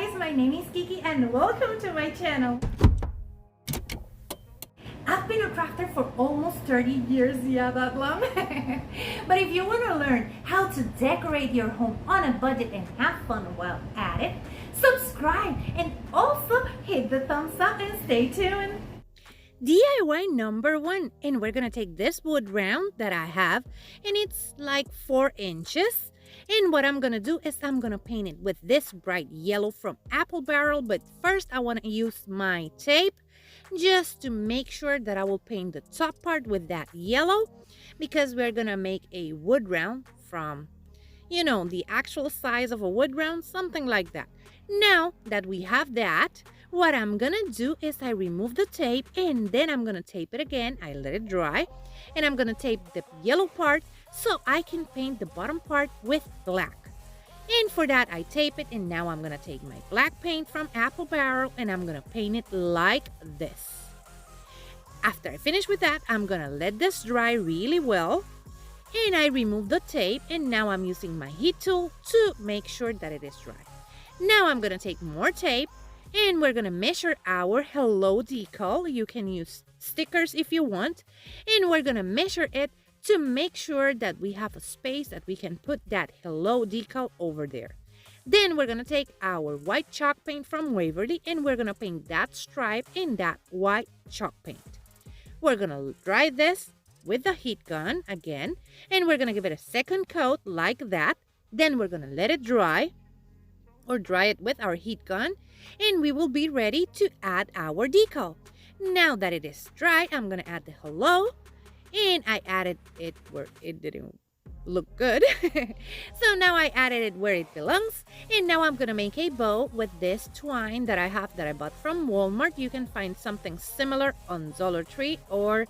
guys, my name is Kiki and welcome to my channel. I've been a crafter for almost 30 years, yeah, that long. But if you want to learn how to decorate your home on a budget and have fun while at it, subscribe and also hit the thumbs up and stay tuned. DIY number 1, and we're gonna take this wood round that I have, and it's like 4 inches. And what I'm gonna do is I'm gonna paint it with this bright yellow from apple barrel, but first I want to use my tape just to make sure that I will paint the top part with that yellow, because we're gonna make a wood round from, you know, the actual size of a wood round, something like that. Now that we have that, what I'm gonna do is I remove the tape and then I'm gonna tape it again. I let it dry and I'm gonna tape the yellow part so I can paint the bottom part with black. And for that I tape it, and now I'm gonna take my black paint from apple barrel and I'm gonna paint it like this. After I finish with that, I'm gonna let this dry really well, and I remove the tape, and now I'm using my heat tool to make sure that it is dry. Now I'm gonna take more tape and we're gonna measure our hello decal. You can use stickers if you want, and we're gonna measure it to make sure that we have a space that we can put that hello decal over there. Then we're gonna take our white chalk paint from Waverly and we're gonna paint that stripe in that white chalk paint. We're gonna dry this with the heat gun again, and we're gonna give it a second coat like that. Then we're gonna let it dry, or dry it with our heat gun, and we will be ready to add our decal. Now that it is dry, I'm gonna add the hello, and I added it where it didn't look good. So now I added it where it belongs, and now I'm gonna make a bow with this twine that I have that I bought from Walmart. You can find something similar on Dollar Tree, or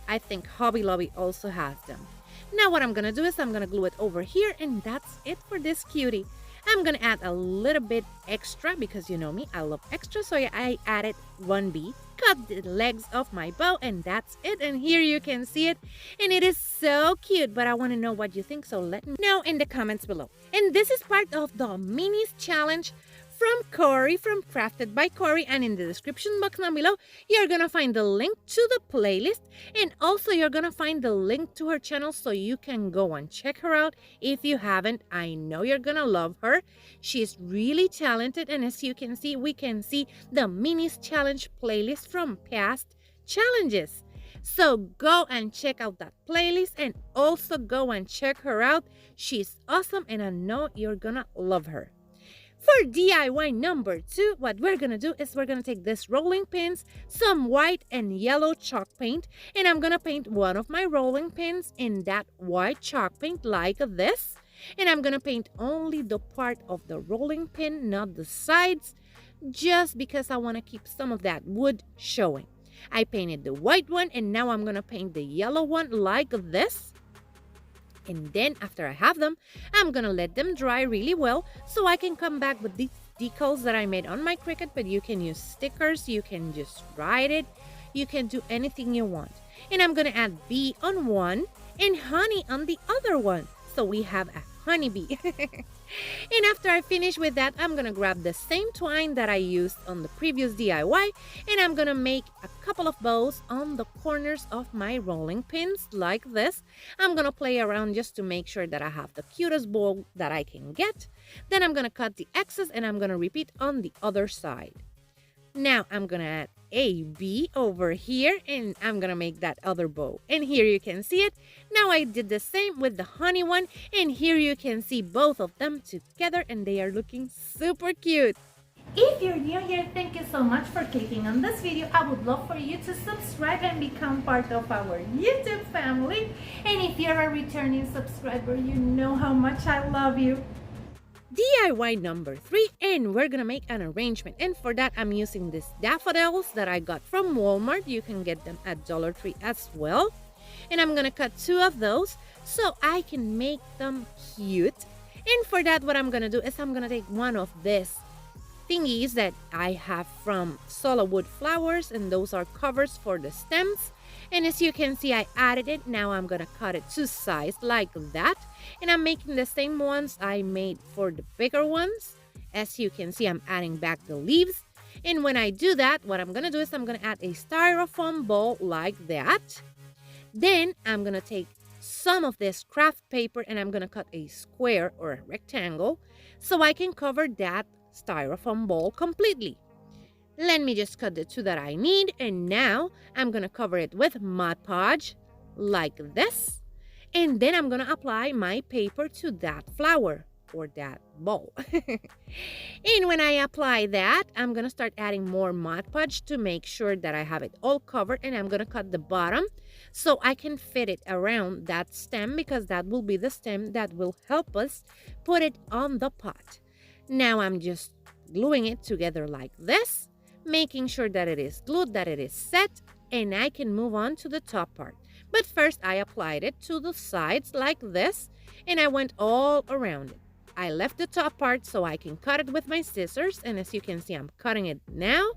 I think Hobby Lobby also has them. Now what I'm gonna do is I'm gonna glue it over here, and that's it for this cutie. I'm gonna add a little bit extra because you know me, I love extra, so I added 1B, cut the legs of my bow, and that's it. And here you can see it, and it is so cute, but I want to know what you think, so let me know in the comments below. And this is part of the minis challenge from Corie, from Crafted by Corie, and in the description box down below you're gonna find the link to the playlist, and also you're gonna find the link to her channel so you can go and check her out if you haven't. I know you're gonna love her. She's really talented, and as you can see, we can see the minis challenge playlist from past challenges. So go and check out that playlist, and also go and check her out. She's awesome, and I know you're gonna love her. For DIY number 2, what we're gonna do is we're gonna take this rolling pins, some white and yellow chalk paint, and I'm gonna paint one of my rolling pins in that white chalk paint like this. And I'm gonna paint only the part of the rolling pin, not the sides, just because I wanna keep some of that wood showing. I painted the white one, and now I'm gonna paint the yellow one like this. And then after I have them, I'm gonna let them dry really well so I can come back with these decals that I made on my Cricut. But you can use stickers, you can just write it, you can do anything you want. And I'm gonna add bee on one and honey on the other one, so we have a honeybee. And after I finish with that, I'm gonna grab the same twine that I used on the previous DIY, and I'm gonna make a couple of bows on the corners of my rolling pins like this. I'm gonna play around just to make sure that I have the cutest bow that I can get. Then I'm gonna cut the excess, and I'm gonna repeat on the other side. Now I'm gonna add a bee over here, and I'm gonna make that other bow, and here you can see it. Now I did the same with the honey one, and here you can see both of them together, and they are looking super cute. If you're new here, thank you so much for clicking on this video. I would love for you to subscribe and become part of our YouTube family. And if you're a returning subscriber, you know how much I love you. DIY number 3, and we're gonna make an arrangement, and for that I'm using these daffodils that I got from Walmart. You can get them at Dollar Tree as well, and I'm gonna cut 2 of those so I can make them cute. And for that, what I'm gonna do is I'm gonna take one of these thingies that I have from Solo Wood Flowers, and those are covers for the stems. And as you can see, I added it. Now I'm gonna cut it to size like that, and I'm making the same ones I made for the bigger ones As you can see, I'm adding back the leaves. And when I do that, what I'm going to do is I'm going to add a styrofoam ball like that. Then I'm going to take some of this craft paper and I'm going to cut a square or a rectangle so I can cover that styrofoam ball completely. Let me just cut the two that I need, and now I'm going to cover it with Mod Podge like this. And then I'm going to apply my paper to that flower or that ball. And when I apply that, I'm going to start adding more Mod Podge to make sure that I have it all covered, and I'm going to cut the bottom so I can fit it around that stem because that will be the stem that will help us put it on the pot. Now I'm just gluing it together like this, making sure that it is glued, that it is set, and I can move on to the top part. But first I applied it to the sides like this, and I went all around it. I left the top part so I can cut it with my scissors, and as you can see, I'm cutting it now.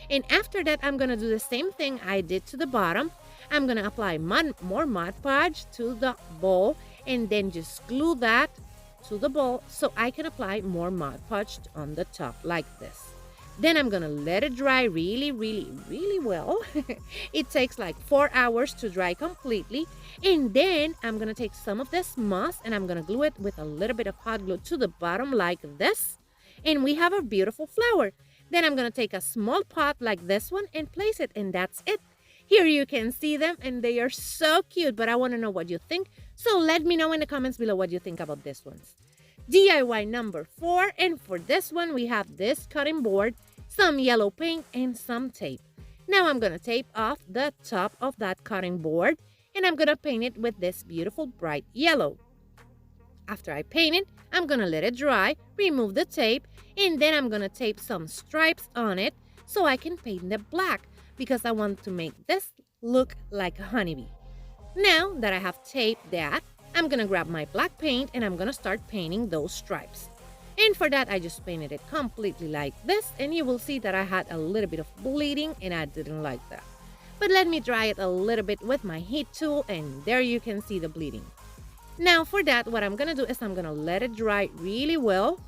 And after that, I'm going to do the same thing I did to the bottom. I'm going to apply more Mod Podge to the bowl, and then just glue that to the bowl so I can apply more Mod Podge on the top like this. Then I'm going to let it dry really well. It takes like 4 hours to dry completely. And then I'm going to take some of this moss and I'm going to glue it with a little bit of hot glue to the bottom like this. And we have a beautiful flower. Then I'm going to take a small pot like this one and place it, and that's it. Here you can see them and they are so cute, but I want to know what you think. So let me know in the comments below what you think about this ones. DIY number 4, and for this one we have this cutting board, some yellow paint, and some tape. Now I'm going to tape off the top of that cutting board, and I'm going to paint it with this beautiful bright yellow. After I paint it, I'm going to let it dry, remove the tape, and then I'm going to tape some stripes on it so I can paint it black because I want to make this look like a honeybee. Now that I have taped that, I'm going to grab my black paint and I'm going to start painting those stripes. And for that, I just painted it completely like this, and you will see that I had a little bit of bleeding and I didn't like that. But let me dry it a little bit with my heat tool, and there you can see the bleeding. Now for that, what I'm going to do is I'm going to let it dry really well.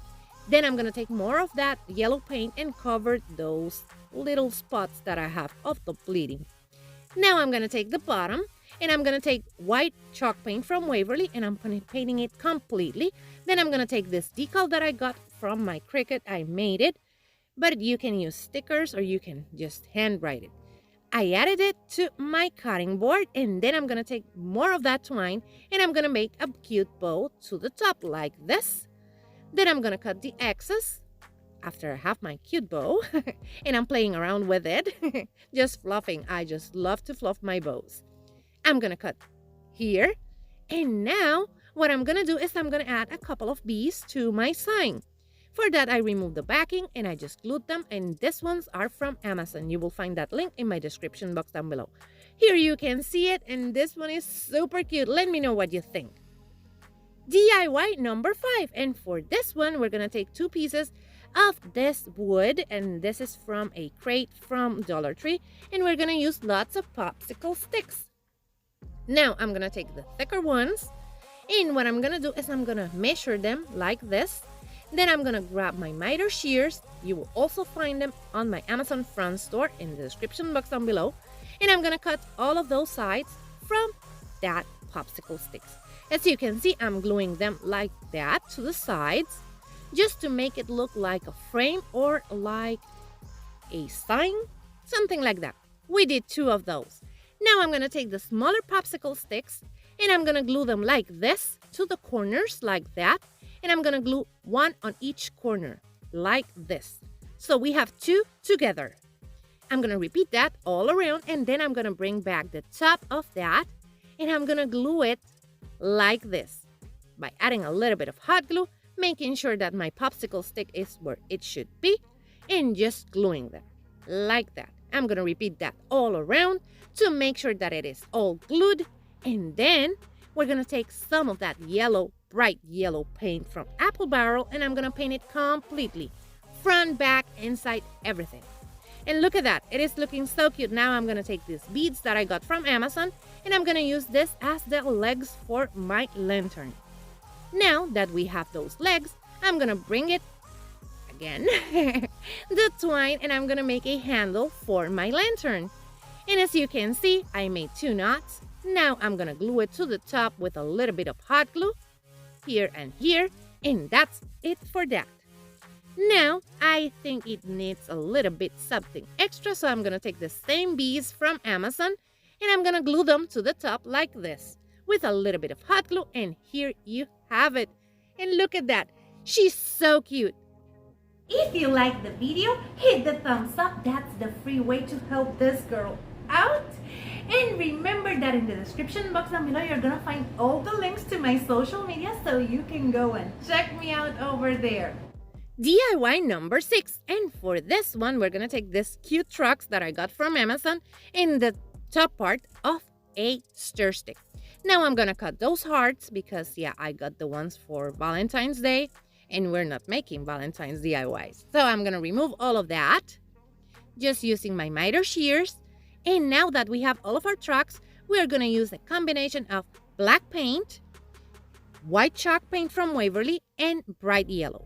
Then I'm going to take more of that yellow paint and cover those little spots that I have of the bleeding. Now I'm going to take the bottom and I'm going to take white chalk paint from Waverly and I'm painting it completely. Then I'm going to take this decal that I got from my Cricut. I made it, but you can use stickers or you can just handwrite it. I added it to my cutting board, and then I'm going to take more of that twine and I'm going to make a cute bow to the top like this. Then I'm going to cut the excess after I have my cute bow and I'm playing around with it, just fluffing. I just love to fluff my bows. I'm going to cut here, and now what I'm going to do is I'm going to add a couple of bees to my sign. For that, I removed the backing and I just glued them, and these ones are from Amazon. You will find that link in my description box down below. Here you can see it, and this one is super cute. Let me know what you think. DIY number 5, and for this one, we're going to take 2 pieces of this wood, and this is from a crate from Dollar Tree, and we're going to use lots of popsicle sticks. Now, I'm going to take the thicker ones, and what I'm going to do is I'm going to measure them like this. Then I'm going to grab my miter shears. You will also find them on my Amazon front store in the description box down below. And I'm going to cut all of those sides from that popsicle sticks. As you can see, I'm gluing them like that to the sides just to make it look like a frame or like a sign, something like that. We did 2 of those. Now I'm going to take the smaller popsicle sticks and I'm going to glue them like this to the corners like that. And I'm going to glue 1 on each corner like this. So we have 2 together. I'm going to repeat that all around, and then I'm going to bring back the top of that and I'm going to glue it like this by adding a little bit of hot glue, making sure that my popsicle stick is where it should be, and just gluing them like that. I'm going to repeat that all around to make sure that it is all glued, and then we're going to take some of that yellow, bright yellow paint from Apple Barrel, and I'm going to paint it completely, front, back, inside, everything. And look at that, it is looking so cute. Now I'm going to take these beads that I got from Amazon and I'm going to use this as the legs for my lantern. Now that we have those legs, I'm going to bring it again the twine, and I'm gonna make a handle for my lantern. And as you can see, I made 2 knots. Now I'm gonna glue it to the top with a little bit of hot glue here and here, and that's it for that. Now I think it needs a little bit something extra, so I'm gonna take the same beads from Amazon and I'm gonna glue them to the top like this with a little bit of hot glue, and here you have it. And look at that, she's so cute. If you like the video, hit the thumbs up. That's the free way to help this girl out. And remember that in the description box down below, you're gonna find all the links to my social media, so you can go and check me out over there. DIY number 6. And for this one, we're gonna take this cute trucks that I got from Amazon in the top part of a stir stick. Now I'm gonna cut those hearts because yeah, I got the ones for Valentine's Day and we're not making Valentine's DIYs. So I'm gonna remove all of that just using my miter shears. And now that we have all of our trucks, we are gonna use a combination of black paint, white chalk paint from Waverly, and bright yellow.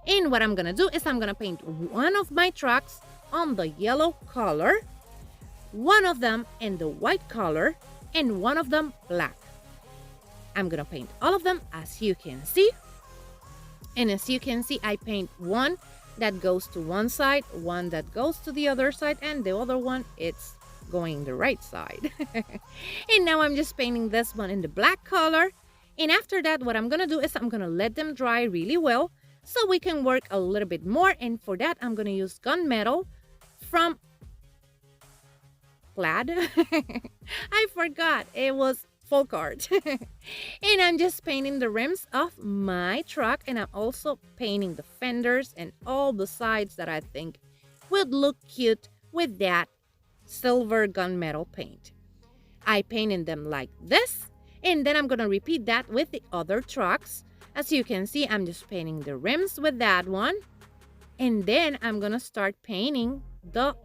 And what I'm gonna do is I'm gonna paint one of my trucks on the yellow color, one of them in the white color, and one of them black. I'm gonna paint all of them as you can see. And as you can see, I paint one that goes to one side, one that goes to the other side, and the other one, it's going the right side. And now I'm just painting this one in the black color. And after that, what I'm gonna do is I'm gonna let them dry really well so we can work a little bit more. And for that, I'm gonna use gunmetal from Plaid. I forgot, it was Folk Art. And I'm just painting the rims of my truck, and I'm also painting the fenders and all the sides that I think would look cute with that silver gunmetal paint. I painted them like this, and then I'm gonna repeat that with the other trucks. As you can see, I'm just painting the rims with that one, and then I'm gonna start painting the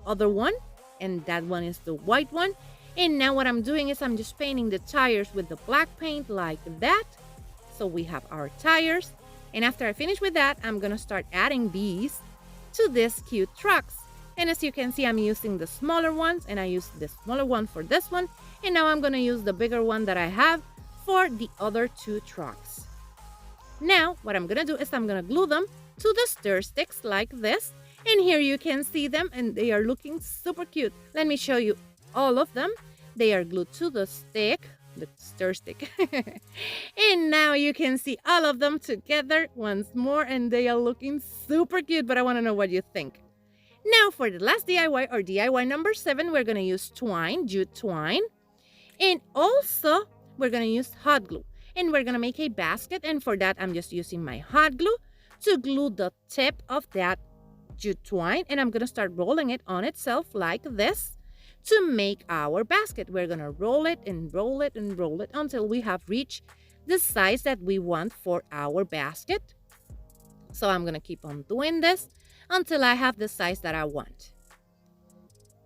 other one, and that one is the white one. And now what I'm doing is I'm just painting the tires with the black paint like that. So we have our tires, and after I finish with that, I'm gonna start adding these to these cute trucks. And as you can see, I'm using the smaller ones, and I used the smaller one for this one, and now I'm gonna use the bigger one that I have for the other 2 trucks. Now what I'm gonna do is I'm gonna glue them to the stir sticks like this, and here you can see them, and they are looking super cute. Let me show you all of them. They are glued to the stick, the stir stick. And now you can see all of them together once more, and they are looking super cute, but I want to know what you think. Now for the last DIY, or DIY number 7, we're going to use twine, jute twine, and also we're going to use hot glue, and we're going to make a basket. And for that, I'm just using my hot glue to glue the tip of that jute twine, and I'm going to start rolling it on itself like this to make our basket. We're gonna roll it and roll it and roll it until we have reached the size that we want for our basket. So I'm gonna keep on doing this until I have the size that I want.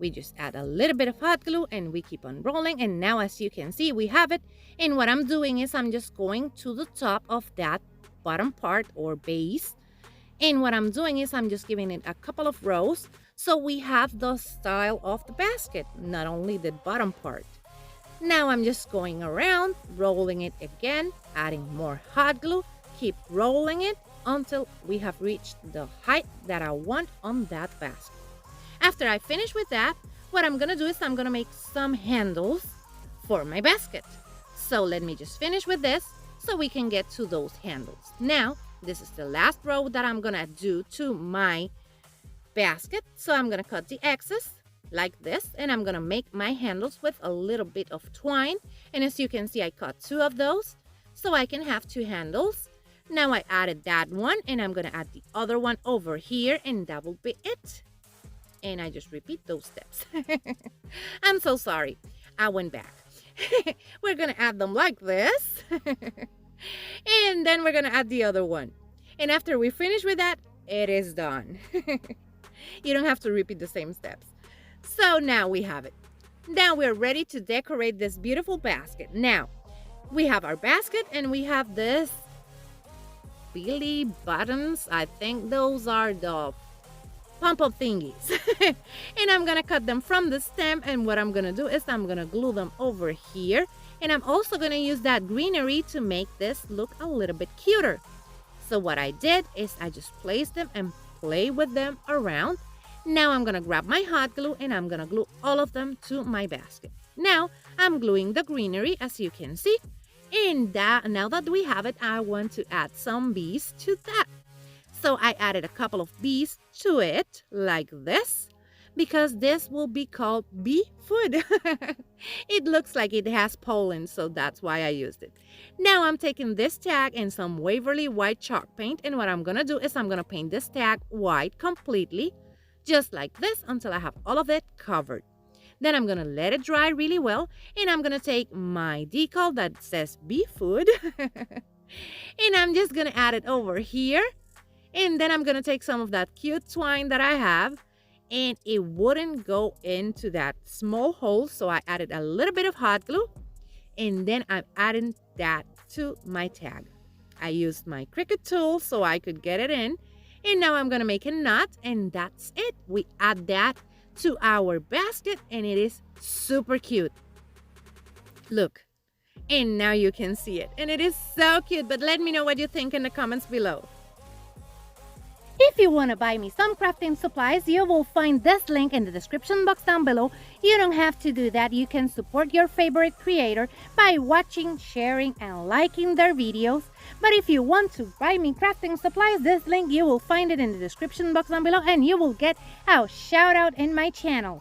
We just add a little bit of hot glue and we keep on rolling, and now as you can see, we have it. And what I'm doing is I'm just going to the top of that bottom part or base, and what I'm doing is I'm just giving it a couple of rows so we have the style of the basket, not only the bottom part. Now I'm just going around, rolling it again, adding more hot glue, keep rolling it until we have reached the height that I want on that basket. After I finish with that, what I'm gonna do is I'm gonna make some handles for my basket. So let me just finish with this so we can get to those handles. Now, this is the last row that I'm gonna do to my basket. So I'm gonna cut the excess like this, and I'm gonna make my handles with a little bit of twine. And as you can see, I cut 2 of those so I can have 2 handles. Now I added that one, and I'm gonna add the other one over here, and that will be it. And I just repeat those steps. I'm so sorry, I went back. We're gonna add them like this. And then we're gonna add the other one, and after we finish with that, it is done. You don't have to repeat the same steps. So now we have it. Now we're ready to decorate this beautiful basket. Now we have our basket, and we have this billy buttons. I think those are the pump-up thingies. And I'm gonna cut them from the stem, and what I'm gonna do is I'm gonna glue them over here, and I'm also gonna use that greenery to make this look a little bit cuter. So what I did is I just placed them and play with them around. Now I'm gonna grab my hot glue and I'm gonna glue all of them to my basket. Now I'm gluing the greenery, as you can see. And now that we have it, I want to add some bees to that. So I added a couple of bees to it, like this, because this will be called bee food. It looks like it has pollen, so that's why I used it. Now I'm taking this tag and some Waverly white chalk paint, and what I'm gonna do is I'm gonna paint this tag white completely, just like this, until I have all of it covered. Then I'm gonna let it dry really well, and I'm gonna take my decal that says bee food, and I'm just gonna add it over here. And then I'm gonna take some of that cute twine that I have, and it wouldn't go into that small hole, so I added a little bit of hot glue, and then I'm adding that to my tag. I used my Cricut tool so I could get it in, and now I'm gonna make a knot, and that's it. We add that to our basket, and it is super cute. Look, and now you can see it, and it is so cute. But let me know what you think in the comments below. If you want to buy me some crafting supplies, you will find this link in the description box down below. You don't have to do that. You can support your favorite creator by watching, sharing, and liking their videos. But if you want to buy me crafting supplies, this link, you will find it in the description box down below, and you will get a shout out in my channel.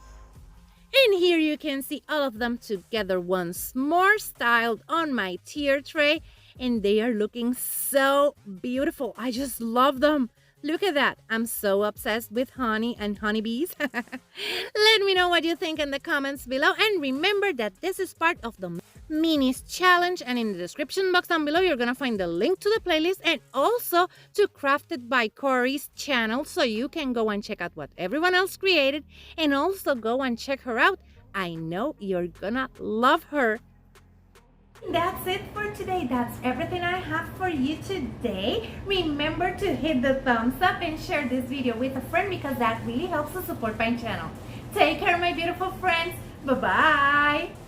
And here you can see all of them together once more, styled on my tier tray, and they are looking so beautiful. I just love them. Look at that. I'm so obsessed with honey and honeybees. Let me know what you think in the comments below. And remember that this is part of the Minis Challenge. And in the description box down below, you're going to find the link to the playlist and also to Crafted by Corie's channel. So you can go and check out what everyone else created. And also go and check her out. I know you're going to love her. That's it for today. That's everything I have for you today. Remember to hit the thumbs up and share this video with a friend, because that really helps to support my channel. Take care, my beautiful friends. Bye-bye.